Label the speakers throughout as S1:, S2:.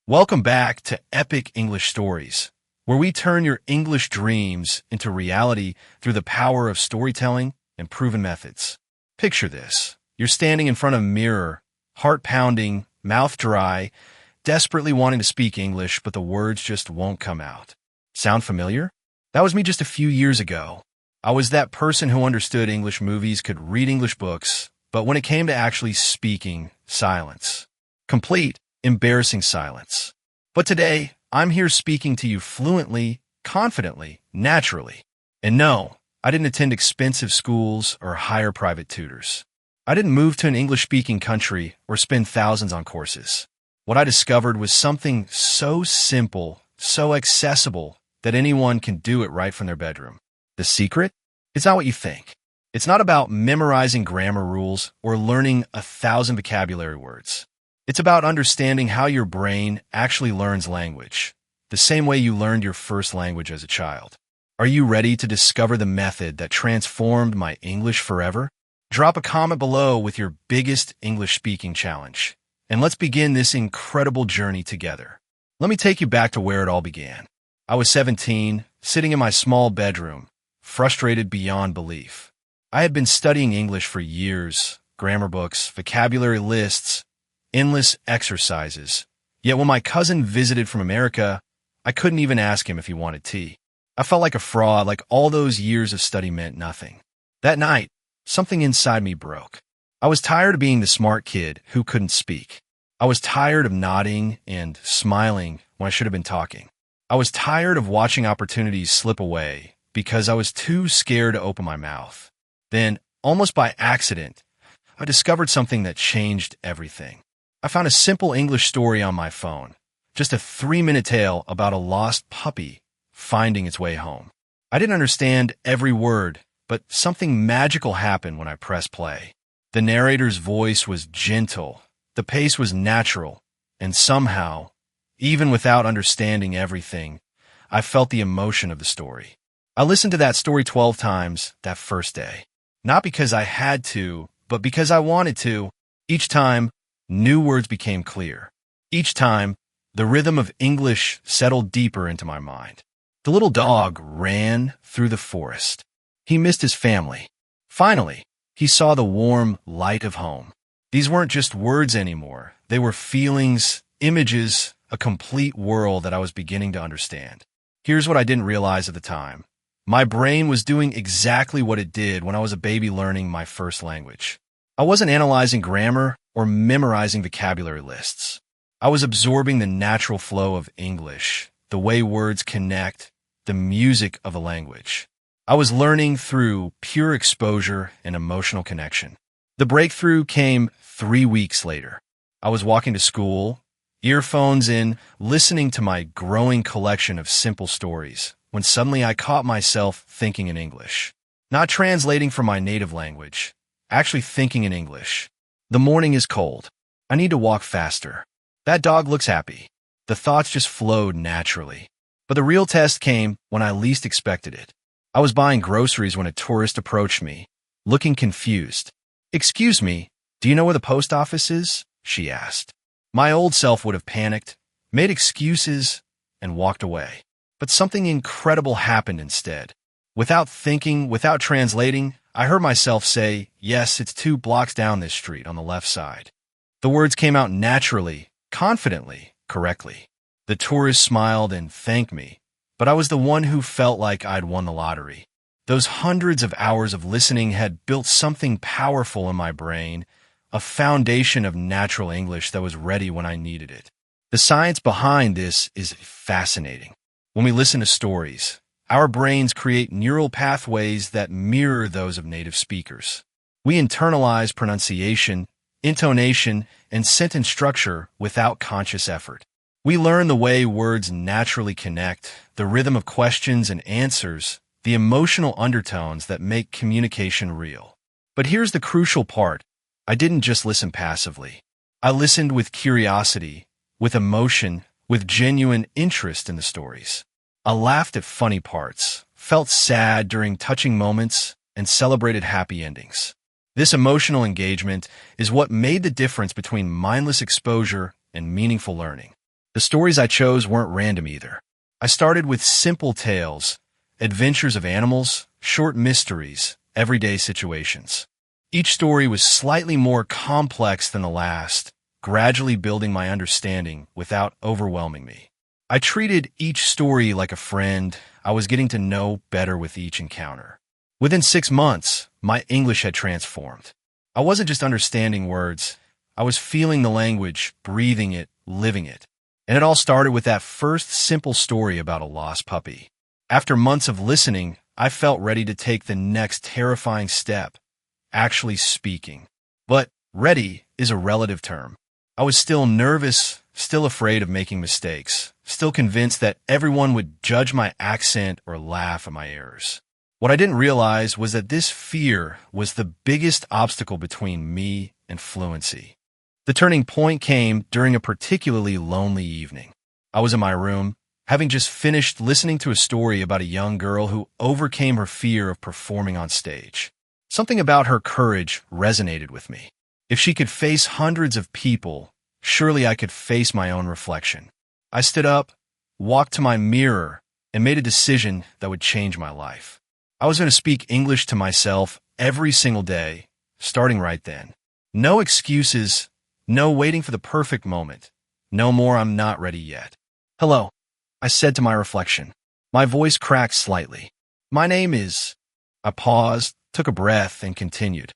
S1: Welcome back to Epic English Stories, where we turn your English dreams into reality through the power of storytelling and proven methods. Picture this. You're standing in front of a mirror, heart pounding, mouth dry, desperately wanting to speak English, but the words just won't come out. Sound familiar? That was me just a few years ago. I was that person who understood English movies, could read English books, but when it came to actually speaking, silence. Complete, embarrassing silence. But today, I'm here speaking to you fluently, confidently, naturally. And no, I didn't attend expensive schools or hire private tutors. I didn't move to an English-speaking country or spend thousands on courses. What I discovered was something so simple, so accessible, that anyone can do it right from their bedroom. The secret? It's not what you think. It's not about memorizing grammar rules or learning 1,000 vocabulary words. It's about understanding how your brain actually learns language, the same way you learned your first language as a child. Are you ready to discover the method that transformed my English forever? Drop a comment below with your biggest English-speaking challenge, and let's begin this incredible journey together. Let me take you back to where it all began. I was 17, sitting in my small bedroom, frustrated beyond belief. I had been studying English for years, grammar books, vocabulary lists, endless exercises. Yet when my cousin visited from America, I couldn't even ask him if he wanted tea. I felt like a fraud, like all those years of study meant nothing. That night, something inside me broke. I was tired of being the smart kid who couldn't speak. I was tired of nodding and smiling when I should have been talking. I was tired of watching opportunities slip away because I was too scared to open my mouth. Then, almost by accident, I discovered something that changed everything. I found a simple English story on my phone, just a 3-minute tale about a lost puppy finding its way home. I didn't understand every word, but something magical happened when I pressed play. The narrator's voice was gentle, the pace was natural, and somehow, even without understanding everything, I felt the emotion of the story. I listened to that story 12 times that first day, not because I had to, but because I wanted to. Each time, new words became clear. Each time, the rhythm of English settled deeper into my mind. The little dog ran through the forest. He missed his family. Finally, he saw the warm light of home. These weren't just words anymore. They were feelings, images, a complete world that I was beginning to understand. Here's what I didn't realize at the time. My brain was doing exactly what it did when I was a baby learning my first language. I wasn't analyzing grammar or memorizing vocabulary lists. I was absorbing the natural flow of English, the way words connect, the music of a language. I was learning through pure exposure and emotional connection. The breakthrough came 3 weeks later. I was walking to school, earphones in, listening to my growing collection of simple stories, when suddenly I caught myself thinking in English. Not translating from my native language, actually thinking in English. The morning is cold. I need to walk faster. That dog looks happy. The thoughts just flowed naturally. But the real test came when I least expected it. I was buying groceries when a tourist approached me, looking confused. "Excuse me, do you know where the post office is?" she asked. My old self would have panicked, made excuses, and walked away. But something incredible happened instead. Without thinking, without translating, I heard myself say, "Yes, it's 2 blocks down this street on the left side." The words came out naturally, confidently, correctly. The tourist smiled and thanked me, but I was the one who felt like I'd won the lottery. Those hundreds of hours of listening had built something powerful in my brain, a foundation of natural English that was ready when I needed it. The science behind this is fascinating. When we listen to stories, our brains create neural pathways that mirror those of native speakers. We internalize pronunciation, intonation, and sentence structure without conscious effort. We learn the way words naturally connect, the rhythm of questions and answers, the emotional undertones that make communication real. But here's the crucial part. I didn't just listen passively. I listened with curiosity, with emotion, with genuine interest in the stories. I laughed at funny parts, felt sad during touching moments, and celebrated happy endings. This emotional engagement is what made the difference between mindless exposure and meaningful learning. The stories I chose weren't random either. I started with simple tales, adventures of animals, short mysteries, everyday situations. Each story was slightly more complex than the last, gradually building my understanding without overwhelming me. I treated each story like a friend. I was getting to know better with each encounter. Within 6 months, my English had transformed. I wasn't just understanding words. I was feeling the language, breathing it, living it. And it all started with that first simple story about a lost puppy. After months of listening, I felt ready to take the next terrifying step, actually speaking. But ready is a relative term. I was still nervous, still afraid of making mistakes, still convinced that everyone would judge my accent or laugh at my errors. What I didn't realize was that this fear was the biggest obstacle between me and fluency. The turning point came during a particularly lonely evening. I was in my room, having just finished listening to a story about a young girl who overcame her fear of performing on stage. Something about her courage resonated with me. If she could face hundreds of people, surely I could face my own reflection. I stood up, walked to my mirror, and made a decision that would change my life. I was going to speak English to myself every single day, starting right then. No excuses, no waiting for the perfect moment. No more I'm not ready yet. Hello, I said to my reflection. My voice cracked slightly. My name is... I paused, took a breath, and continued.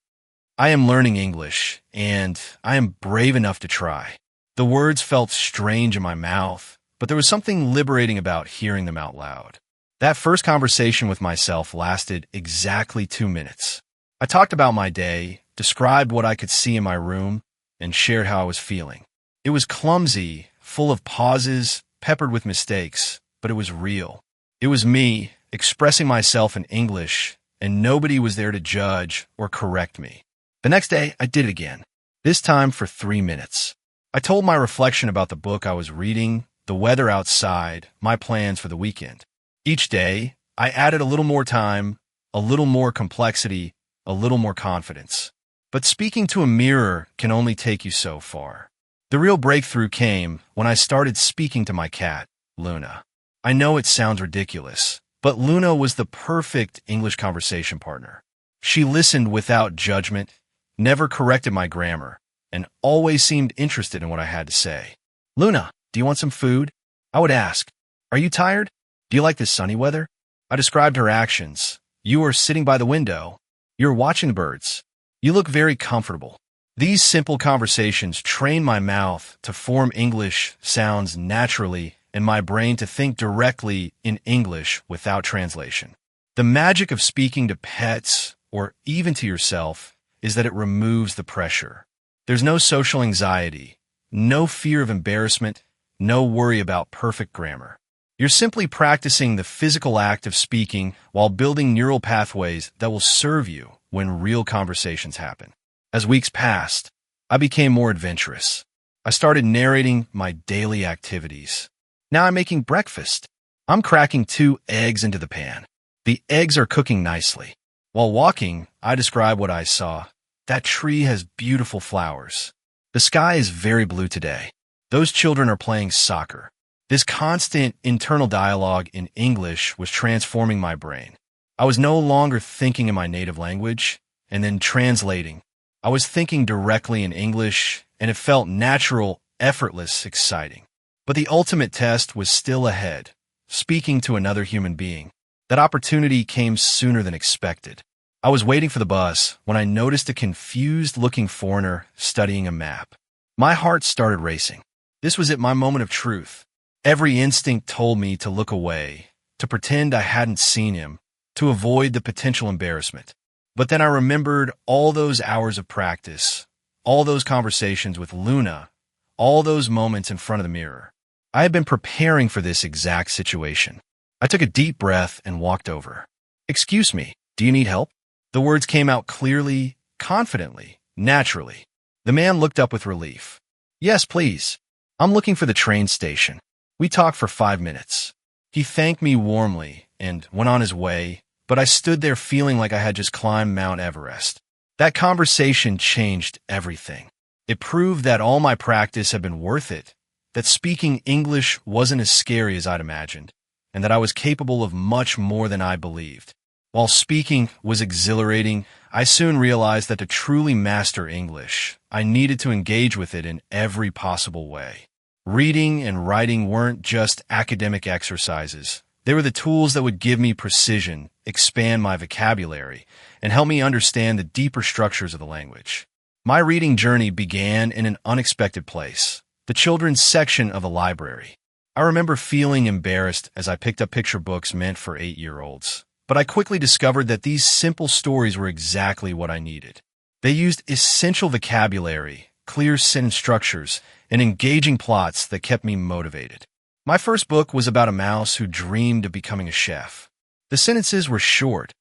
S1: I am learning English, and I am brave enough to try. The words felt strange in my mouth, but there was something liberating about hearing them out loud. That first conversation with myself lasted exactly 2 minutes. I talked about my day, described what I could see in my room, and shared how I was feeling. It was clumsy, full of pauses, peppered with mistakes, but it was real. It was me, expressing myself in English, and nobody was there to judge or correct me. The next day, I did it again, this time for 3 minutes. I told my reflection about the book I was reading, the weather outside, my plans for the weekend. Each day, I added a little more time, a little more complexity, a little more confidence. But speaking to a mirror can only take you so far. The real breakthrough came when I started speaking to my cat, Luna. I know it sounds ridiculous, but Luna was the perfect English conversation partner. She listened without judgment, never corrected my grammar, and always seemed interested in what I had to say. Luna, do you want some food? I would ask. Are you tired? Do you like this sunny weather? I described her actions. You are sitting by the window. You're watching the birds. You look very comfortable. These simple conversations train my mouth to form English sounds naturally and my brain to think directly in English without translation. The magic of speaking to pets, or even to yourself, is that it removes the pressure. There's no social anxiety, no fear of embarrassment, no worry about perfect grammar. You're simply practicing the physical act of speaking while building neural pathways that will serve you when real conversations happen. As weeks passed, I became more adventurous. I started narrating my daily activities. Now I'm making breakfast. I'm cracking 2 eggs into the pan. The eggs are cooking nicely. While walking, I describe what I saw. That tree has beautiful flowers. The sky is very blue today. Those children are playing soccer. This constant internal dialogue in English was transforming my brain. I was no longer thinking in my native language and then translating. I was thinking directly in English, and it felt natural, effortless, exciting. But the ultimate test was still ahead, speaking to another human being. That opportunity came sooner than expected. I was waiting for the bus when I noticed a confused-looking foreigner studying a map. My heart started racing. This was my moment of truth. Every instinct told me to look away, to pretend I hadn't seen him, to avoid the potential embarrassment. But then I remembered all those hours of practice, all those conversations with Luna, all those moments in front of the mirror. I had been preparing for this exact situation. I took a deep breath and walked over. Excuse me, do you need help? The words came out clearly, confidently, naturally. The man looked up with relief. Yes, please. I'm looking for the train station. We talked for 5 minutes. He thanked me warmly and went on his way, but I stood there feeling like I had just climbed Mount Everest. That conversation changed everything. It proved that all my practice had been worth it, that speaking English wasn't as scary as I'd imagined, and that I was capable of much more than I believed. While speaking was exhilarating, I soon realized that to truly master English, I needed to engage with it in every possible way. Reading and writing weren't just academic exercises. They were the tools that would give me precision, expand my vocabulary, and help me understand the deeper structures of the language. My reading journey began in an unexpected place, the children's section of a library. I remember feeling embarrassed as I picked up picture books meant for 8-year-olds. But I quickly discovered that these simple stories were exactly what I needed. They used essential vocabulary, clear sentence structures, and engaging plots that kept me motivated. My first book was about a mouse who dreamed of becoming a chef. The sentences were short.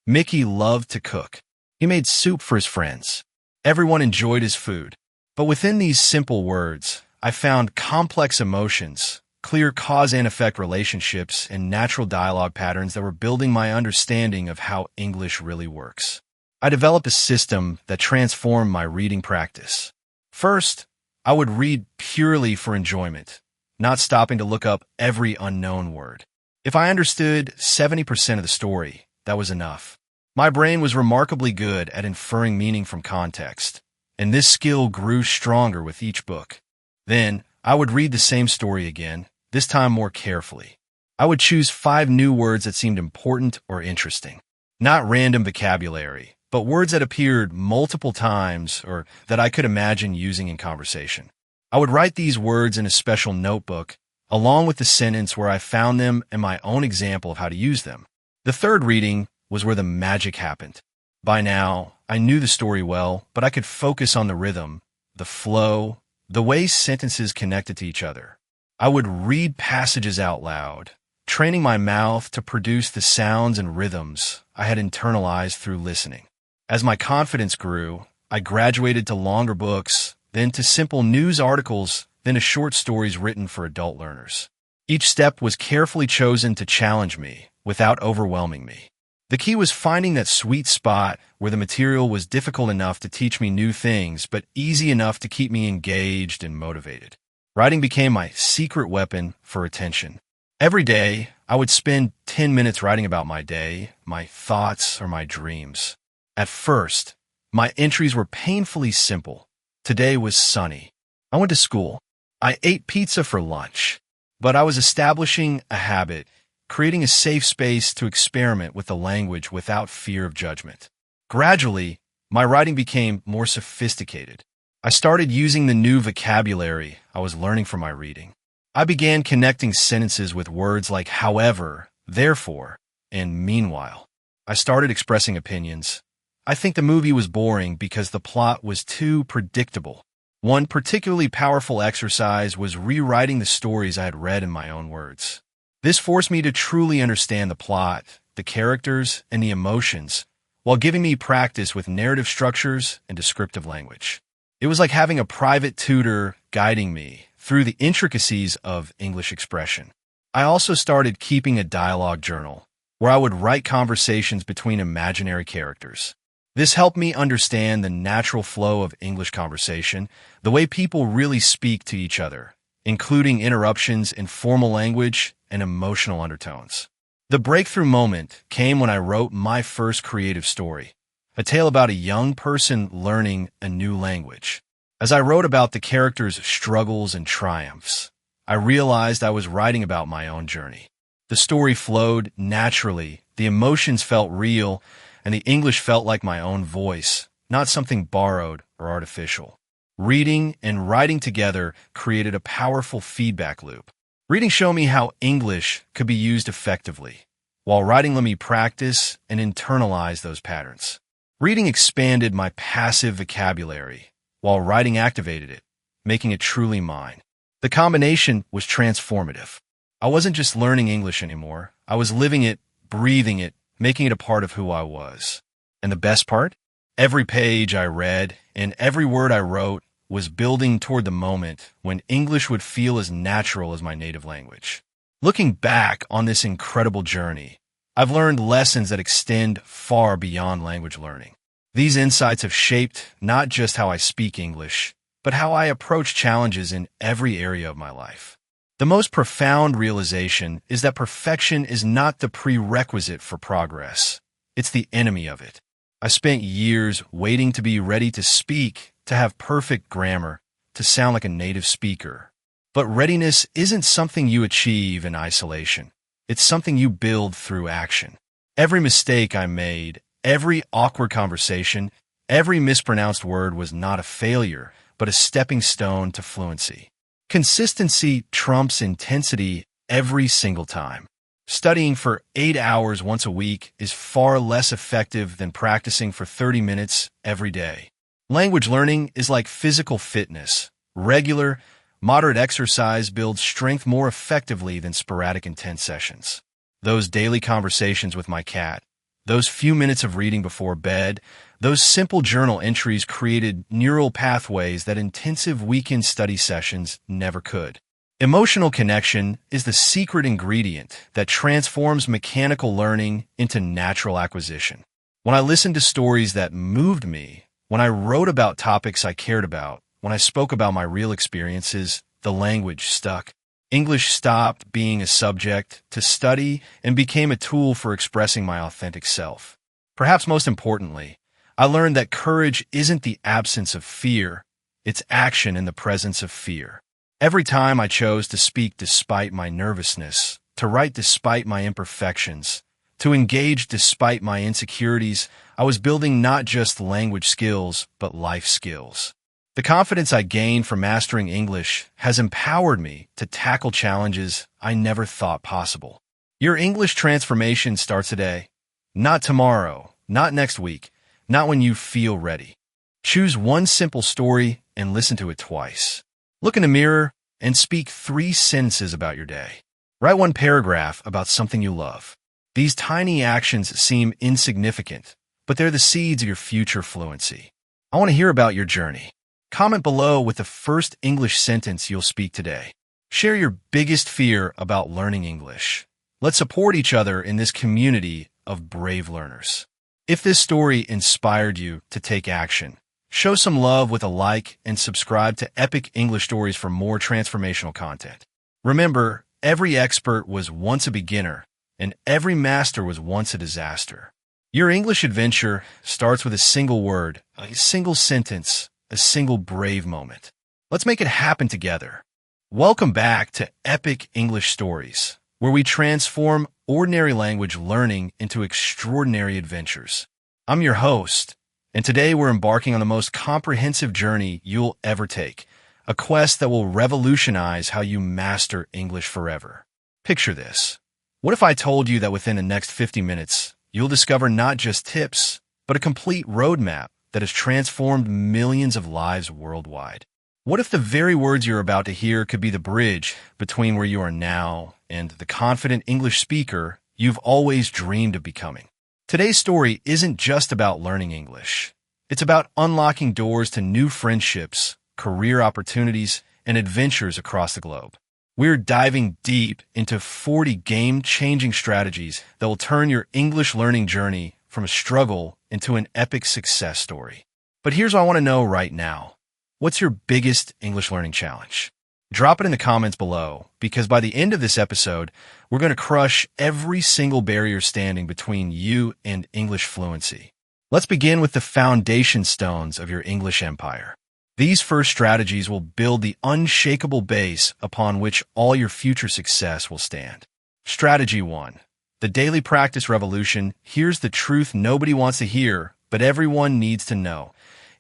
S1: Mickey loved to cook. He made soup for his friends. Everyone enjoyed his food. But within these simple words, I found complex emotions, clear cause and effect relationships, and natural dialogue patterns that were building my understanding of how English really works. I developed a system that transformed my reading practice. First, I would read purely for enjoyment, not stopping to look up every unknown word. If I understood 70% of the story, that was enough. My brain was remarkably good at inferring meaning from context, and this skill grew stronger with each book. Then, I would read the same story again, this time more carefully. I would choose 5 new words that seemed important or interesting. Not random vocabulary, but words that appeared multiple times or that I could imagine using in conversation. I would write these words in a special notebook, along with the sentence where I found them and my own example of how to use them. The third reading was where the magic happened. By now, I knew the story well, but I could focus on the rhythm, the flow, the way sentences connected to each other. I would read passages out loud, training my mouth to produce the sounds and rhythms I had internalized through listening. As my confidence grew, I graduated to longer books, then to simple news articles, then to short stories written for adult learners. Each step was carefully chosen to challenge me without overwhelming me. The key was finding that sweet spot where the material was difficult enough to teach me new things, but easy enough to keep me engaged and motivated. Writing became my secret weapon for attention. Every day, I would spend 10 minutes writing about my day, my thoughts, or my dreams. At first, my entries were painfully simple. Today was sunny. I went to school. I ate pizza for lunch. But I was establishing a habit, creating a safe space to experiment with the language without fear of judgment. Gradually, my writing became more sophisticated. I started using the new vocabulary I was learning from my reading. I began connecting sentences with words like however, therefore, and meanwhile. I started expressing opinions. I think the movie was boring because the plot was too predictable. One particularly powerful exercise was rewriting the stories I had read in my own words. This forced me to truly understand the plot, the characters, and the emotions, while giving me practice with narrative structures and descriptive language. It was like having a private tutor guiding me through the intricacies of English expression. I also started keeping a dialogue journal, where I would write conversations between imaginary characters. This helped me understand the natural flow of English conversation, the way people really speak to each other, including interruptions in formal language and emotional undertones. The breakthrough moment came when I wrote my first creative story, a tale about a young person learning a new language. As I wrote about the characters' struggles and triumphs, I realized I was writing about my own journey. The story flowed naturally, the emotions felt real, and the English felt like my own voice, not something borrowed or artificial. Reading and writing together created a powerful feedback loop. Reading showed me how English could be used effectively, while writing let me practice and internalize those patterns. Reading expanded my passive vocabulary, while writing activated it, making it truly mine. The combination was transformative. I wasn't just learning English anymore. I was living it, breathing it, making it a part of who I was. And the best part? Every page I read and every word I wrote was building toward the moment when English would feel as natural as my native language. Looking back on this incredible journey, I've learned lessons that extend far beyond language learning. These insights have shaped not just how I speak English, but how I approach challenges in every area of my life. The most profound realization is that perfection is not the prerequisite for progress. It's the enemy of it. I spent years waiting to be ready to speak, to have perfect grammar, to sound like a native speaker. But readiness isn't something you achieve in isolation. It's something you build through action. Every mistake I made, every awkward conversation, every mispronounced word was not a failure, but a stepping stone to fluency. Consistency trumps intensity every single time. Studying for 8 hours once a week is far less effective than practicing for 30 minutes every day. Language learning is like physical fitness. Regular, moderate exercise builds strength more effectively than sporadic intense sessions. Those daily conversations with my cat, those few minutes of reading before bed, those simple journal entries created neural pathways that intensive weekend study sessions never could. Emotional connection is the secret ingredient that transforms mechanical learning into natural acquisition. When I listened to stories that moved me, when I wrote about topics I cared about, when I spoke about my real experiences, the language stuck. English stopped being a subject to study and became a tool for expressing my authentic self. Perhaps most importantly, I learned that courage isn't the absence of fear, it's action in the presence of fear. Every time I chose to speak despite my nervousness, to write despite my imperfections, to engage despite my insecurities, I was building not just language skills, but life skills. The confidence I gained from mastering English has empowered me to tackle challenges I never thought possible. Your English transformation starts today, not tomorrow, not next week, not when you feel ready. Choose one simple story and listen to it twice. Look in a mirror and speak 3 sentences about your day. Write 1 paragraph about something you love. These tiny actions seem insignificant, but they're the seeds of your future fluency. I want to hear about your journey. Comment below with the first English sentence you'll speak today. Share your biggest fear about learning English. Let's support each other in this community of brave learners. If this story inspired you to take action, show some love with a like and subscribe to Epic English Stories for more transformational content. Remember, every expert was once a beginner, and every master was once a disaster. Your English adventure starts with a single word, a single sentence, a single brave moment. Let's make it happen together. Welcome back to Epic English Stories, where we transform ordinary language learning into extraordinary adventures. I'm your host, and today we're embarking on the most comprehensive journey you'll ever take, a quest that will revolutionize how you master English forever. Picture this. What if I told you that within the next 50 minutes, you'll discover not just tips, but a complete roadmap that has transformed millions of lives worldwide? What if the very words you're about to hear could be the bridge between where you are now and the confident English speaker you've always dreamed of becoming? Today's story isn't just about learning English. It's about unlocking doors to new friendships, career opportunities, and adventures across the globe. We're diving deep into 40 game-changing strategies that will turn your English learning journey from a struggle into an epic success story. But here's what I want to know right now. What's your biggest English learning challenge? Drop it in the comments below, because by the end of this episode, we're going to crush every single barrier standing between you and English fluency. Let's begin with the foundation stones of your English empire. These first strategies will build the unshakable base upon which all your future success will stand. Strategy 1. The daily practice revolution. Here's the truth nobody wants to hear, but everyone needs to know.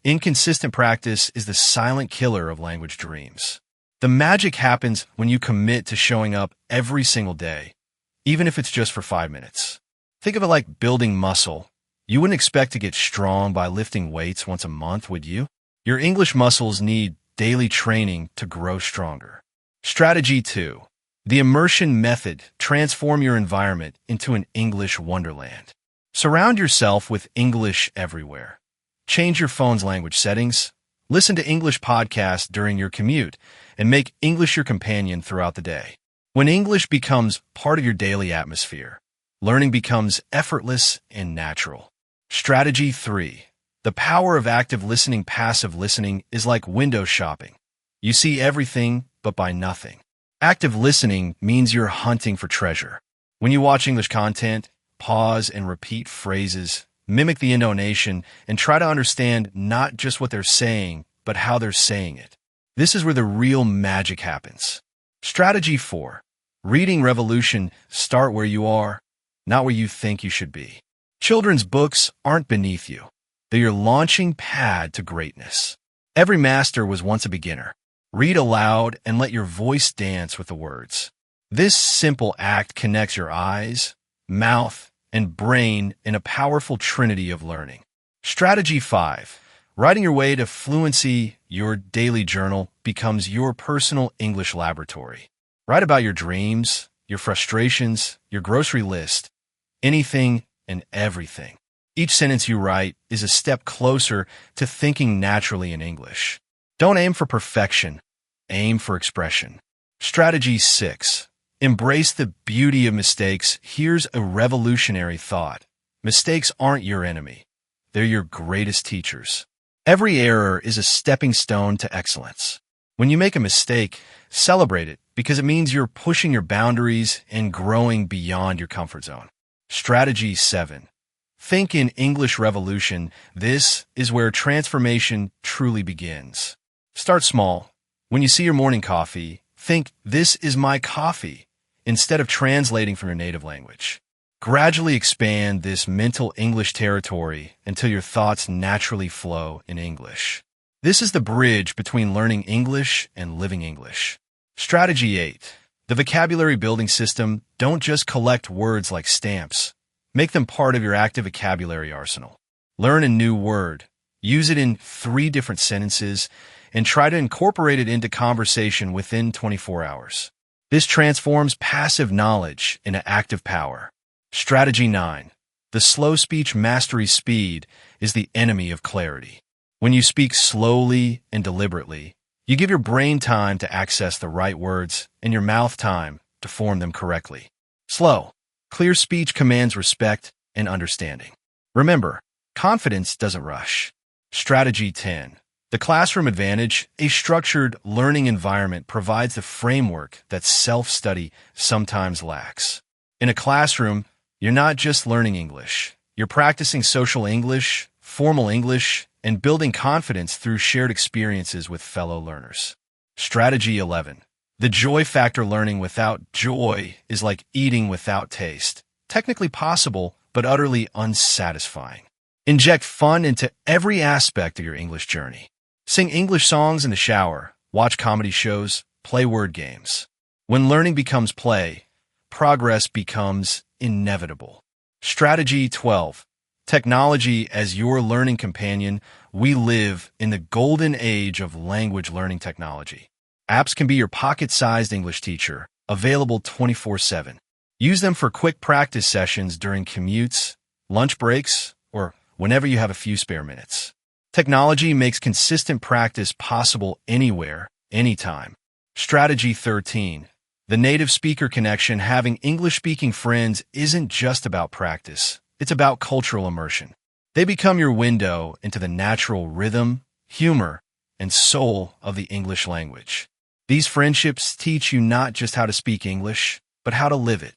S1: Inconsistent practice is the silent killer of language dreams. The magic happens when you commit to showing up every single day, even if it's just for 5 minutes. Think of it like building muscle. You wouldn't expect to get strong by lifting weights once a month, would you? Your English muscles need daily training to grow stronger. Strategy 2. The immersion method. Transform your environment into an English wonderland. Surround yourself with English everywhere. Change your phone's language settings. Listen to English podcasts during your commute, and make English your companion throughout the day. When English becomes part of your daily atmosphere, learning becomes effortless and natural. Strategy 3. The power of active listening. Passive listening is like window shopping. You see everything, but buy nothing. Active listening means you're hunting for treasure. When you watch English content, pause and repeat phrases, mimic the intonation, and try to understand not just what they're saying, but how they're saying it. This is where the real magic happens. Strategy 4. Reading revolution. Start where you are, not where you think you should be. Children's books aren't beneath you. They're your launching pad to greatness. Every master was once a beginner. Read aloud and let your voice dance with the words. This simple act connects your eyes, mouth, and brain in a powerful trinity of learning. Strategy 5. Writing your way to fluency. Your daily journal becomes your personal English laboratory. Write about your dreams, your frustrations, your grocery list, anything and everything. Each sentence you write is a step closer to thinking naturally in English. Don't aim for perfection. Aim for expression. Strategy 6. Embrace the beauty of mistakes. Here's a revolutionary thought. Mistakes aren't your enemy. They're your greatest teachers. Every error is a stepping stone to excellence. When you make a mistake, celebrate it because it means you're pushing your boundaries and growing beyond your comfort zone. Strategy 7. Think in English revolution. This is where transformation truly begins. Start small. When you see your morning coffee, think, "This is my coffee," instead of translating from your native language. Gradually expand this mental English territory until your thoughts naturally flow in English. This is the bridge between learning English and living English. Strategy 8. The vocabulary building system. Don't just collect words like stamps. Make them part of your active vocabulary arsenal. Learn a new word. Use it in 3 different sentences and try to incorporate it into conversation within 24 hours. This transforms passive knowledge into active power. Strategy 9. The slow speech mastery. Speed is the enemy of clarity. When you speak slowly and deliberately, you give your brain time to access the right words and your mouth time to form them correctly. Slow, clear speech commands respect and understanding. Remember, confidence doesn't rush. Strategy 10. The classroom advantage. A structured learning environment provides the framework that self-study sometimes lacks. In a classroom, you're not just learning English. You're practicing social English, formal English, and building confidence through shared experiences with fellow learners. Strategy 11. The joy factor. Learning without joy is like eating without taste. Technically possible, but utterly unsatisfying. Inject fun into every aspect of your English journey. Sing English songs in the shower, watch comedy shows, play word games. When learning becomes play, progress becomes inevitable. Strategy 12. Technology as your learning companion. We live in the golden age of language learning technology. Apps can be your pocket-sized English teacher, available 24/7. Use them for quick practice sessions during commutes, lunch breaks, or whenever you have a few spare minutes. Technology makes consistent practice possible anywhere, anytime. Strategy 13. The native speaker connection. Having English-speaking friends isn't just about practice. It's about cultural immersion. They become your window into the natural rhythm, humor, and soul of the English language. These friendships teach you not just how to speak English, but how to live it.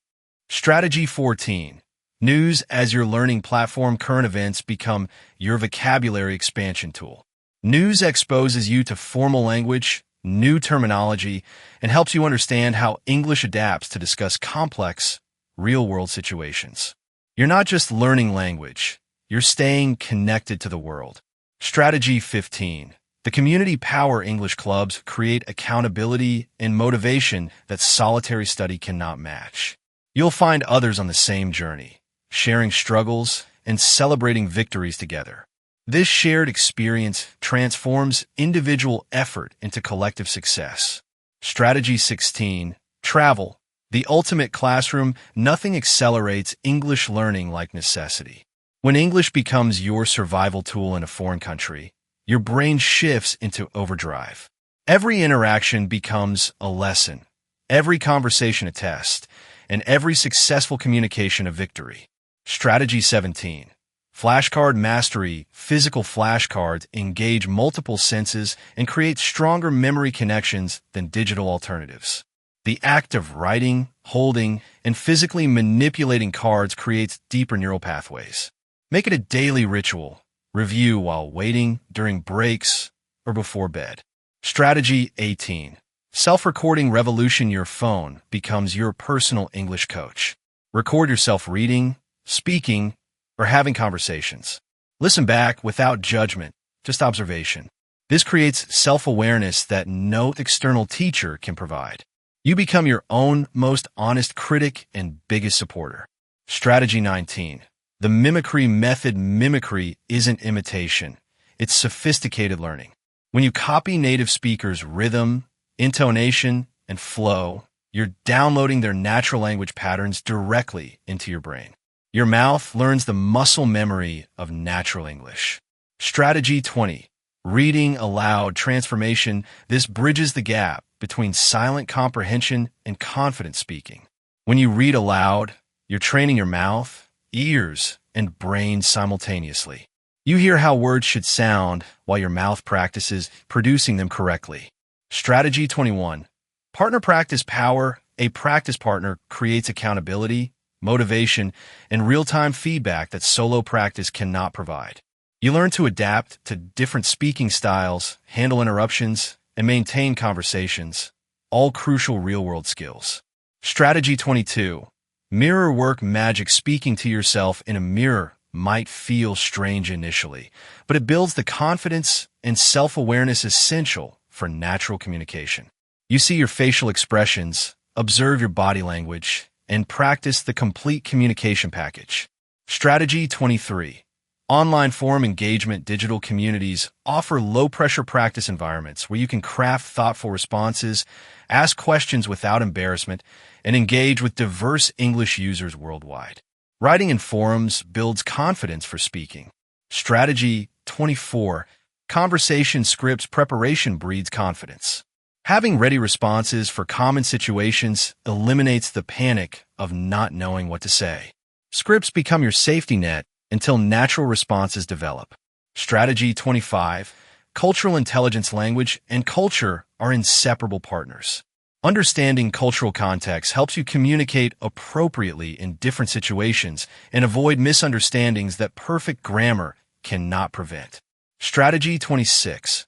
S1: Strategy 14. News as your learning platform. Current events become your vocabulary expansion tool. News exposes you to formal language, new terminology, and helps you understand how English adapts to discuss complex, real-world situations. You're not just learning language, you're staying connected to the world. Strategy 15. The community power. English clubs create accountability and motivation that solitary study cannot match. You'll find others on the same journey, sharing struggles and celebrating victories together. This shared experience transforms individual effort into collective success. Strategy 16. Travel. The ultimate classroom. Nothing accelerates English learning like necessity. When English becomes your survival tool in a foreign country, your brain shifts into overdrive. Every interaction becomes a lesson, every conversation a test, and every successful communication a victory. Strategy 17. Flashcard mastery. Physical flashcards engage multiple senses and create stronger memory connections than digital alternatives. The act of writing, holding, and physically manipulating cards creates deeper neural pathways. Make it a daily ritual. Review while waiting, during breaks, or before bed. Strategy 18. Self-recording revolution. Your phone becomes your personal English coach. Record yourself reading, speaking, or having conversations. Listen back without judgment, just observation. This creates self-awareness that no external teacher can provide. You become your own most honest critic and biggest supporter. Strategy 19. The mimicry method. Mimicry isn't imitation. It's sophisticated learning. When you copy native speakers' rhythm, intonation, and flow, you're downloading their natural language patterns directly into your brain. Your mouth learns the muscle memory of natural English. Strategy 20. Reading aloud transformation. This bridges the gap between silent comprehension and confident speaking. When you read aloud, you're training your mouth, ears, and brain simultaneously. You hear how words should sound while your mouth practices producing them correctly. Strategy 21. Partner practice power. A practice partner creates accountability, motivation, and real-time feedback that solo practice cannot provide. You learn to adapt to different speaking styles, handle interruptions, and maintain conversations, all crucial real-world skills. Strategy 22. Mirror work magic. Speaking to yourself in a mirror might feel strange initially, but it builds the confidence and self-awareness essential for natural communication. You see your facial expressions, observe your body language, and practice the complete communication package. Strategy 23. Online forum engagement. Digital communities offer low-pressure practice environments where you can craft thoughtful responses, ask questions without embarrassment, and engage with diverse English users worldwide. Writing in forums builds confidence for speaking. Strategy 24. Conversation scripts. Preparation breeds confidence. Having ready responses for common situations eliminates the panic of not knowing what to say. Scripts become your safety net until natural responses develop. Strategy 25. Cultural intelligence. Language and culture are inseparable partners. Understanding cultural context helps you communicate appropriately in different situations and avoid misunderstandings that perfect grammar cannot prevent. Strategy 26.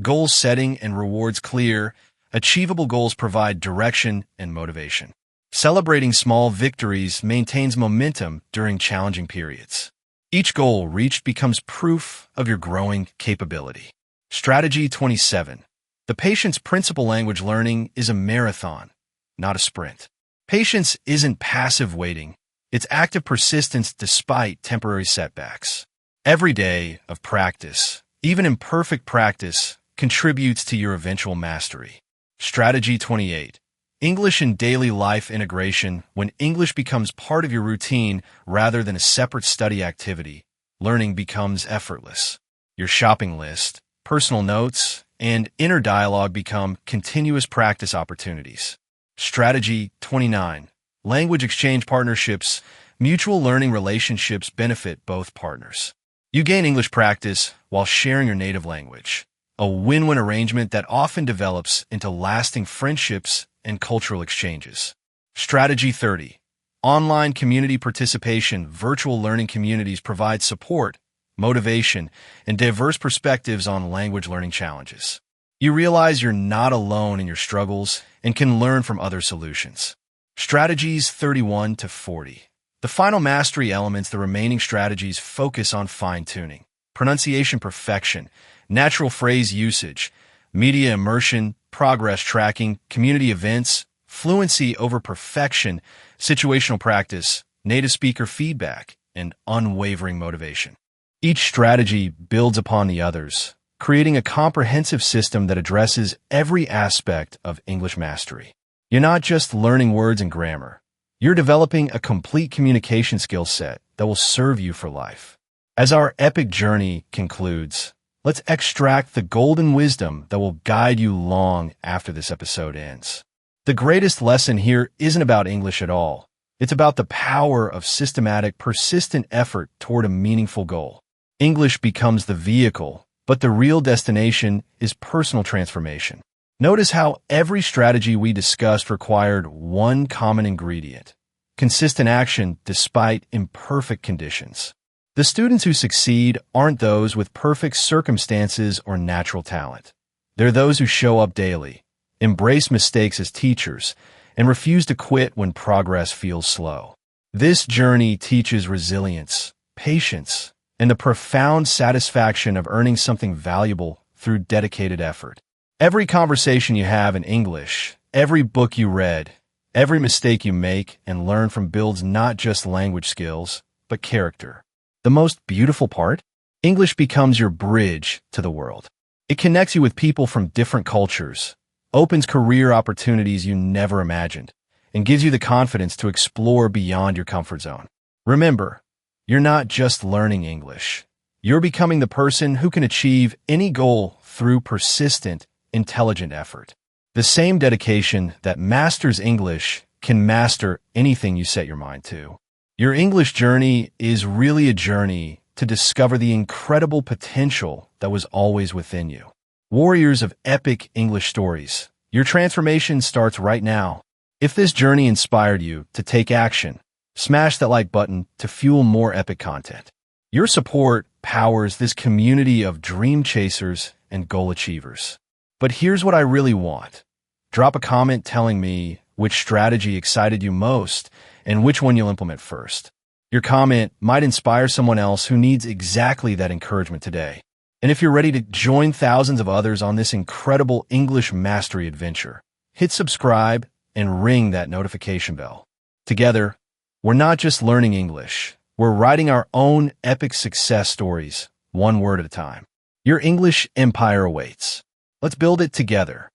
S1: Goal setting and rewards. Clear, achievable goals provide direction and motivation. Celebrating small victories maintains momentum during challenging periods. Each goal reached becomes proof of your growing capability. Strategy 27. The patience principle. Language learning is a marathon, not a sprint. Patience isn't passive waiting. It's active persistence despite temporary setbacks. Every day of practice, even imperfect practice, contributes to your eventual mastery. Strategy 28. English in daily life integration. When English becomes part of your routine rather than a separate study activity, learning becomes effortless. Your shopping list, personal notes, and inner dialogue become continuous practice opportunities. Strategy 29. Language exchange partnerships. Mutual learning relationships benefit both partners. You gain English practice while sharing your native language, a win-win arrangement that often develops into lasting friendships and cultural exchanges. Strategy 30. Online community participation. Virtual learning communities provide support, motivation, and diverse perspectives on language learning challenges. You realize you're not alone in your struggles and can learn from other solutions. Strategies 31 to 40. The final mastery elements. The remaining strategies focus on fine-tuning, pronunciation perfection, natural phrase usage, media immersion, progress tracking, community events, fluency over perfection, situational practice, native speaker feedback, and unwavering motivation. Each strategy builds upon the others, creating a comprehensive system that addresses every aspect of English mastery. You're not just learning words and grammar. You're developing a complete communication skill set that will serve you for life. As our epic journey concludes, let's extract the golden wisdom that will guide you long after this episode ends. The greatest lesson here isn't about English at all. It's about the power of systematic, persistent effort toward a meaningful goal. English becomes the vehicle, but the real destination is personal transformation. Notice how every strategy we discussed required one common ingredient: consistent action despite imperfect conditions. The students who succeed aren't those with perfect circumstances or natural talent. They're those who show up daily, embrace mistakes as teachers, and refuse to quit when progress feels slow. This journey teaches resilience, patience, and the profound satisfaction of earning something valuable through dedicated effort. Every conversation you have in English, every book you read, every mistake you make and learn from builds not just language skills, but character. The most beautiful part? English becomes your bridge to the world. It connects you with people from different cultures, opens career opportunities you never imagined, and gives you the confidence to explore beyond your comfort zone. Remember, you're not just learning English. You're becoming the person who can achieve any goal through persistent, intelligent effort. The same dedication that masters English can master anything you set your mind to. Your English journey is really a journey to discover the incredible potential that was always within you. Warriors of epic English stories, your transformation starts right now. If this journey inspired you to take action, smash that like button to fuel more epic content. Your support powers this community of dream chasers and goal achievers. But here's what I really want. Drop a comment telling me which strategy excited you most and which one you'll implement first. Your comment might inspire someone else who needs exactly that encouragement today. And if you're ready to join thousands of others on this incredible English mastery adventure, hit subscribe and ring that notification bell. Together, we're not just learning English, we're writing our own epic success stories, one word at a time. Your English empire awaits. Let's build it together.